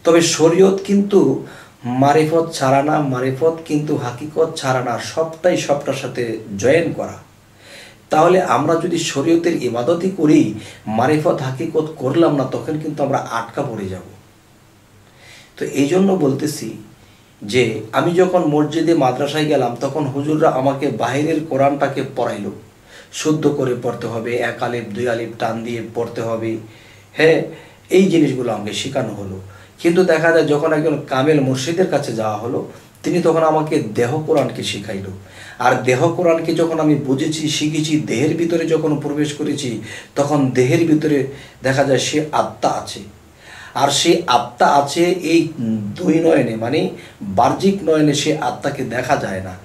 তবে শরীয়ত কিন্তু মারিফত ছাড়া না, মারিফত কিন্তু হাকিকত ছাড়া না, সবটাই সবটার সাথে জয়েন করা। তাহলে আমরা যদি শরীয়তের ইবাদতই করি, মারিফত হাকিকত করলাম না, তখন কিন্তু আমরা আটকা পড়ে যাব। তো এই জন্য বলতেছি যে আমি যখন মসজিদে মাদ্রাসায় গেলাম, তখন হুজুররা আমাকে বাহিরের কোরআনটাকে পড়াইলো, শুদ্ধ করে পড়তে হবে, এক আলিফ দুই আলিফ টান দিয়ে পড়তে হবে, হ্যাঁ, এই জিনিসগুলো আমাকে শেখানো হলো। কিন্তু দেখা যায় যখন একজন কামেল মুর্শিদের কাছে যাওয়া হলো, তিনি তখন আমাকে দেহ কোরআনকে শিখাইলো। আর দেহ কোরআনকে যখন আমি বুঝেছি, শিখেছি, দেহের ভিতরে যখন প্রবেশ করেছি, তখন দেহের ভিতরে দেখা যায় সে আত্মা আছে। আর সে আত্মা আছে এই দুই নয়নে, মানে বাহ্যিক নয়নে সে আত্মাকে দেখা যায় না।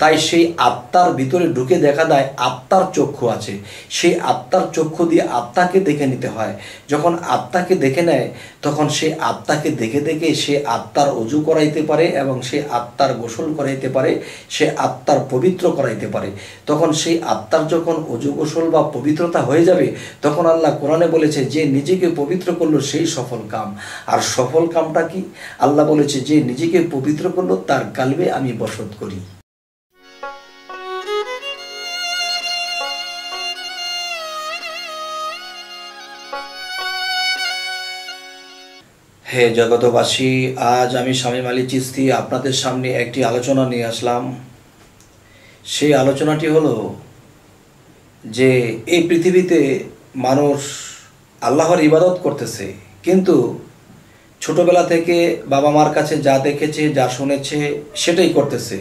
তাই সেই আত্মার ভিতরে ঢুকে দেখা যায় আত্মার চক্ষু আছে, সেই আত্মার চক্ষু দিয়ে আত্মাকে দেখে নিতে হয়। যখন আত্মাকে দেখে নেয়, তখন সে আত্মাকে দেখে দেখে সে আত্মার অজু করাইতে পারে এবং সে আত্মার গোসল করাইতে পারে, সে আত্মার পবিত্র করাইতে পারে। তখন সেই আত্মার যখন অজু গোসল বা পবিত্রতা হয়ে যাবে, তখন আল্লাহ কোরআনে বলেছে যে নিজেকে পবিত্র করলো সেই সফল কাম। আর সফল কামটা কি? আল্লাহ বলেছে যে নিজেকে পবিত্র করলো তার কালবে আমি বসত করি। হে জগতবাসী, আজ আমি শামীম আলী চিশতি আপনাদের সামনে একটি আলোচনা নিয়ে আসলাম। সেই আলোচনাটি হলো যে এই পৃথিবীতে মানুষ আল্লাহর ইবাদত করতেছে, কিন্তু ছোটবেলা থেকে বাবা মার কাছে যা দেখেছে, যা শুনেছে, সেটাই করতেছে।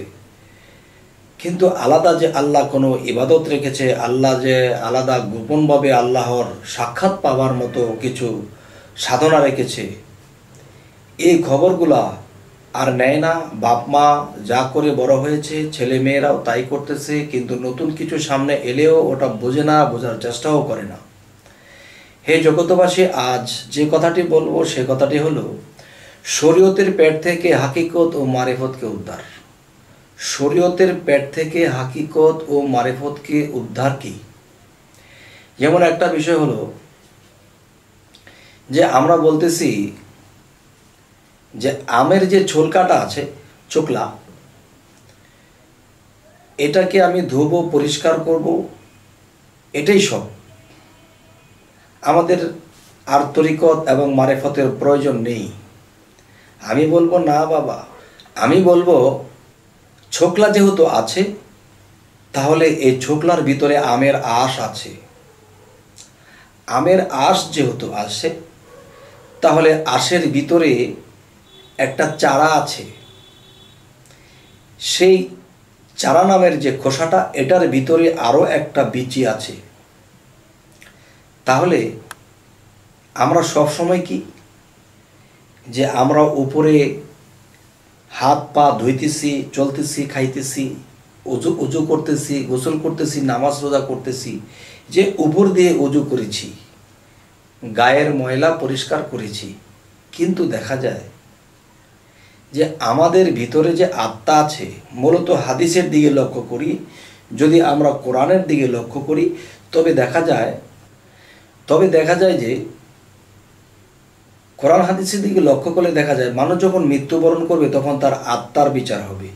কিন্তু আলাদা যে আল্লাহ কোনো ইবাদত রেখেছে, আল্লাহ যে আলাদা গোপনভাবে আল্লাহর সাক্ষাৎ পাওয়ার মতো কিছু সাধনা রেখেছে, এই খবরগুলা আর নেয় না। বাপ মা যা করে বড় হয়েছে, ছেলে মেয়েরাও তাই করতেছে, কিন্তু নতুন কিছু সামনে এলেও ওটা বোঝে না, বোঝার চেষ্টাও করে না। হে জগতবাসী, আজ যে কথাটি বলবো সে কথাটি হলো শরীয়তের পেট থেকে হাকিকত ও মারিফতকে উদ্ধার। শরীয়তের পেট থেকে হাকিকত ও মারিফতকে উদ্ধার কি? যেমন একটা বিষয় হলো যে আমরা বলতেছি যে আমের যে ছোলকাটা আছে, চোকলা, এটাকে আমি ধুবো, পরিষ্কার করব, এটাই সব। আমাদের আর তরিকত এবং মারিফতের প্রয়োজন নেই। আমি বলবো না বাবা, আমি বলবো ছোকলা যেহেতু আছে, তাহলে এই ছোকলার ভিতরে আমের আঁশ আছে। আমের আঁশ যেহেতু আছে, তাহলে আঁশের ভিতরে একটা চারা আছে। সেই চারা নামের যে খোসাটা, এটার ভিতরে আরও একটা বিচি আছে। তাহলে আমরা সব সময় কি যে আমরা উপরে হাত পা ধুইতেছি, চলতেছি, খাইতেছি, উজু করতেছি, গোসল করতেছি, নামাজ রোজা করতেছি, যে উপর দিয়ে উজু করেছি, গায়ের ময়লা পরিষ্কার করেছি, কিন্তু দেখা যায় যে আমাদের ভিতরে যে আত্মা আছে, মূলত হাদিসের দিকে লক্ষ্য করি, যদি আমরা কোরআনের দিকে লক্ষ্য করি, তবে দেখা যায় যে কোরআন হাদিসের দিকে লক্ষ্য করলে দেখা যায় মানুষ যখন মৃত্যুবরণ করবে তখন তার আত্মার বিচার হবে।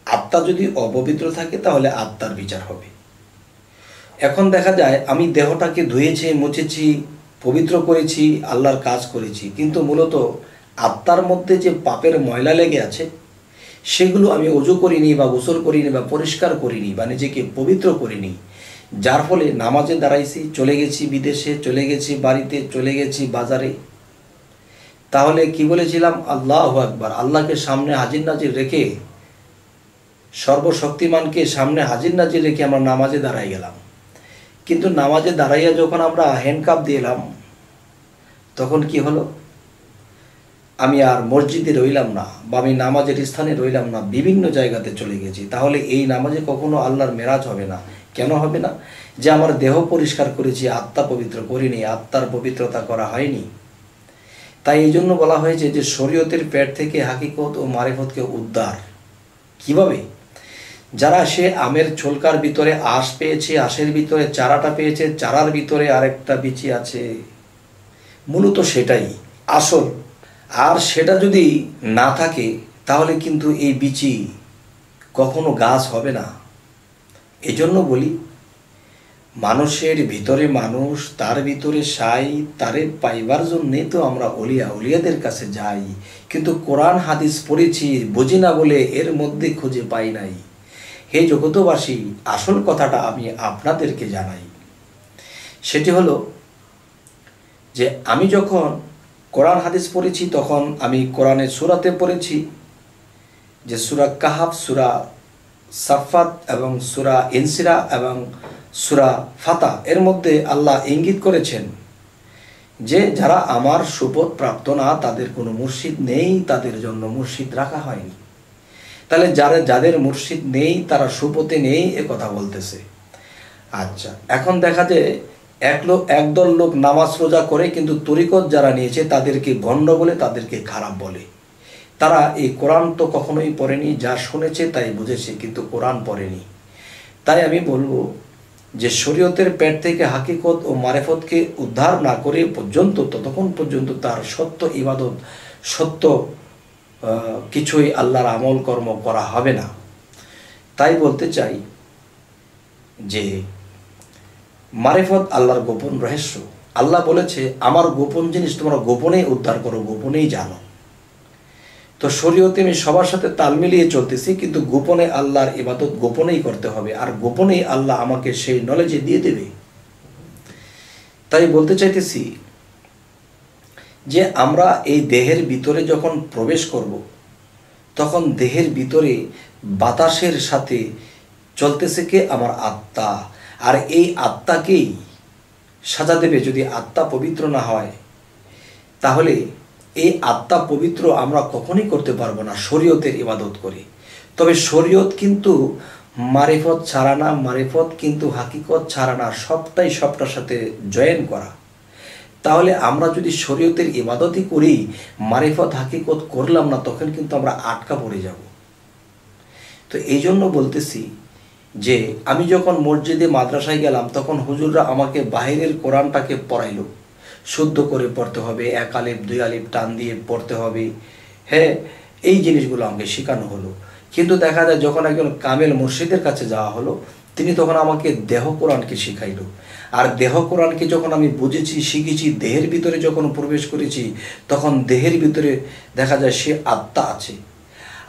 আত্মা যদি অপবিত্র থাকে তাহলে আত্মার বিচার হবে। এখন দেখা যায় আমি দেহটাকে ধুয়েছি, মুছেছি, পবিত্র করেছি, আল্লাহর কাজ করেছি, কিন্তু মূলত আত্মার মধ্যে যে পাপের ময়লা লেগে আছে, সেগুলো আমি ওযু করিনি বা গোসল করিনি বা পরিষ্কার করিনি বা নিজেকে পবিত্র করিনি, যার ফলে নামাজে দাঁড়াইছি, চলে গেছি বিদেশে, চলে গেছি বাড়িতে, চলে গেছি বাজারে। তাহলে কি বলেছিলাম? আল্লাহু আকবার। আল্লাহকে সামনে হাজির নাজির রেখে, সর্বশক্তিমানকে সামনে হাজির নাজির রেখে আমরা নামাজে দাঁড়াই গেলাম। কিন্তু নামাজে দাঁড়াইয়া যখন আমরা হ্যান্ডকাপ দিলাম, তখন কি হলো? আমি আর মসজিদে রইলাম না, বা আমি নামাজের স্থানে রইলাম না, বিভিন্ন জায়গাতে চলে গেছি। তাহলে এই নামাজে কখনো আল্লাহর মেরাজ হবে না। কেন হবে না? যে আমার দেহ পরিষ্কার করেছি, আত্মা পবিত্র করিনি, আত্মার পবিত্রতা করা হয়নি। তাই এই জন্য বলা হয়েছে যে শরীয়তের পেট থেকে হাকিকত ও মারিফতকে উদ্ধার। কিভাবে? যারা সে আমের ছোলকার ভিতরে আঁশ পেয়েছে, আঁশের ভিতরে চারাটা পেয়েছে, চারার ভিতরে আরেকটা বিচি আছে, মূলত সেটাই আসল। আর সেটা যদি না থাকে তাহলে কিন্তু এই বীচি কখনো গাছ হবে না। এজন্য বলি, মানুষের ভিতরে মানুষ, তার ভিতরে সাই, তারে পাইবার জন্যে তো আমরা অলিয়াদের কাছে যাই। কিন্তু কোরআন হাদিস পড়েছি, বুঝি না বলে এর মধ্যে খুঁজে পাই নাই। হে জগতবাসী, আসল কথাটা আমি আপনাদেরকে জানাই। সেটি হলো যে আমি যখন কোরআন হাদিস পড়েছি তখন আমি কোরআনের সূরাতে পড়েছি যে সূরা কাহাফ, সূরা সাফাত এবং সূরা ইনসিরা এবং সূরা ফাতা, এর মধ্যে আল্লাহ ইঙ্গিত করেছেন যে যারা আমার সুপথ প্রাপ্ত না, তাদের কোনো মুর্শিদ নেই, তাদের জন্য মুর্শিদ রাখা হয়নি। তাহলে যাদের মুর্শিদ নেই তারা সুপথে নেই, এ কথা বলতেছে। আচ্ছা, এখন দেখা যায় একদল লোক নামাজ রোজা করে কিন্তু তরিকত যারা নিয়েছে তাদেরকে ভণ্ড বলে, তাদেরকে খারাপ বলে। তারা এই কোরআন তো কখনোই পড়েনি, যা শুনেছে তাই বুঝেছে, কিন্তু কোরআন পড়েনি। তাই আমি বলবো যে শরীয়তের পেট থেকে হাকিকত ও মারেফতকে উদ্ধার না করে পর্যন্ত, ততক্ষণ পর্যন্ত তার সত্য ইবাদত, সত্য কিছুই আল্লাহর আমল কর্ম করা হবে না। তাই বলতে চাই যে মারেফত আল্লাহর গোপন রহস্য। আল্লাহ বলেছে আমার গোপন জিনিস তোমরা গোপনেই উদ্ধার করো, গোপনেই জানো। তো শরীয়তে আমি সবার সাথে তাল মিলিয়ে চলতেছি, কিন্তু গোপনে আল্লাহর ইবাদত গোপনেই করতে হবে, আর গোপনেই আল্লাহ আমাকে সেই নলেজে দিয়ে দেবে। তাই বলতে চাইতেছি যে আমরা এই দেহের ভিতরে যখন প্রবেশ করব, তখন দেহের ভিতরে বাতাসের সাথে চলতেছে কে? আমার আত্মা। আর এই আত্মাকেই সাজা দেবে। যদি আত্মা পবিত্র না হয় তাহলে এই আত্মা পবিত্র আমরা কখনই করতে পারবো না শরীয়তের ইবাদত করে। তবে শরীয়ত কিন্তু মারিফত ছাড়া না, মারিফত কিন্তু হাকিকত ছাড়া না, সবটাই সবটার সাথে জয়েন করা। তাহলে আমরা যদি শরীয়তের ইবাদতই করি, মারিফত হাকিকত করলাম না, তখন কিন্তু আমরা আটকা পড়ে যাব। তো এই জন্য বলতেছি যে আমি যখন মসজিদে মাদ্রাসায় গেলাম তখন হুজুররা আমাকে বাহিরের কোরআনটাকে পড়াইলো, শুদ্ধ করে পড়তে হবে, এক আলিফ দুই আলিফ টান দিয়ে পড়তে হবে। হ্যাঁ, এই জিনিসগুলো আমাকে শেখানো হলো। কিন্তু দেখা যায় যখন একজন কামেল মুর্শিদের কাছে যাওয়া হলো, তিনি তখন আমাকে দেহ কোরআনকে শিখাইল। আর দেহ কোরআনকে যখন আমি বুঝেছি, শিখেছি, দেহের ভিতরে যখন প্রবেশ করেছি, তখন দেহের ভিতরে দেখা যায় সে আত্মা আছে।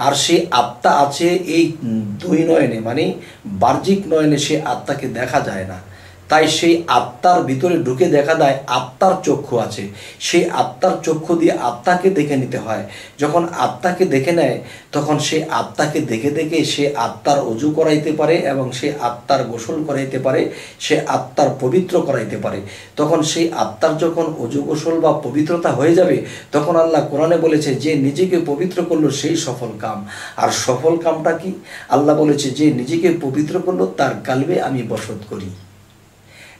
আর সে আত্মা আছে এই দুই নয়নে, মানে বাহ্যিক নয়নে সে আত্মাকে দেখা যায় না। তাই সেই আত্মার ভিতরে ঢুকে দেখা যায় আত্মার চক্ষু আছে, সেই আত্মার চক্ষু দিয়ে আত্মাকে দেখে নিতে হয়। যখন আত্মাকে দেখে নেয় তখন সেই আত্মাকে দেখে দেখে সে আত্মার অজু করাইতে পারে এবং সে আত্মার গোসল করাইতে পারে, সে আত্মার পবিত্র করাইতে পারে। তখন সেই আত্মার যখন অজু গোসল বা পবিত্রতা হয়ে যাবে, তখন আল্লাহ কোরআনে বলেছে যে নিজেকে পবিত্র করলো সেই সফল কাম। আর সফল কামটা কি? আল্লাহ বলেছে যে নিজেকে পবিত্র করলো তার কালবে আমি বসত করি,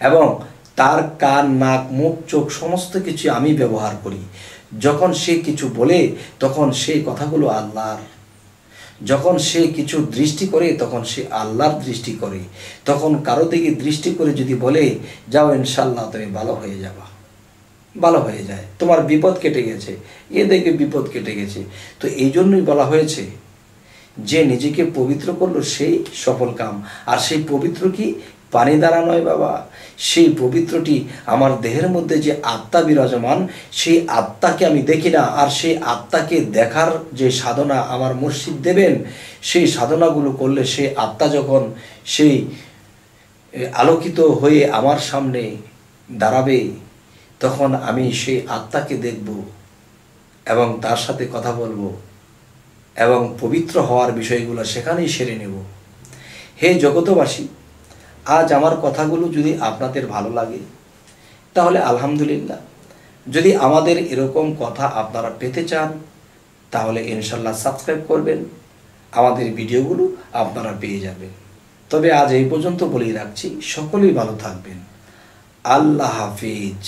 এবং তার কান নাক মুখ চোখ সমস্ত কিছু আমি ব্যবহার করি। যখন সে কিছু বলে তখন সেই কথাগুলো আল্লাহর, যখন সে কিছু দৃষ্টি করে তখন সে আল্লাহর দৃষ্টি করে। তখন কারো দিকে দৃষ্টি করে যদি বলে যাও ইনশাল্লাহ তুমি ভালো হয়ে যাবা, ভালো হয়ে যায়, তোমার বিপদ কেটে গেছে, এ দেখে বিপদ কেটে গেছে। তো এই জন্যই বলা হয়েছে যে নিজেকে পবিত্র করলো সেই সফল কাম। আর সেই পবিত্র কি? পানি দ্বারা নয় বাবা, সেই পবিত্রটি আমার দেহের মধ্যে যে আত্মা বিরাজমান, সেই আত্মাকে আমি দেখি না। আর সেই আত্মাকে দেখার যে সাধনা আমার মুর্শিদ দেবেন, সেই সাধনাগুলো করলে সেই আত্মা যখন সেই আলোকিত হয়ে আমার সামনে দাঁড়াবে, তখন আমি সেই আত্মাকে দেখব এবং তার সাথে কথা বলবো এবং পবিত্র হওয়ার বিষয়গুলো সেখানেই সেরে নেব। হে জগতবাসী, আজ আমার কথাগুলো যদি আপনাদের ভালো লাগে তাহলে আলহামদুলিল্লাহ। যদি আমাদের এরকম কথা আপনারা পেতে চান তাহলে ইনশাল্লাহ সাবস্ক্রাইব করবেন, আমাদের ভিডিওগুলো আপনারা পেয়ে যাবেন। তবে আজ এই পর্যন্ত বলেই রাখছি, সকলেই ভালো থাকবেন। আল্লাহ হাফিজ।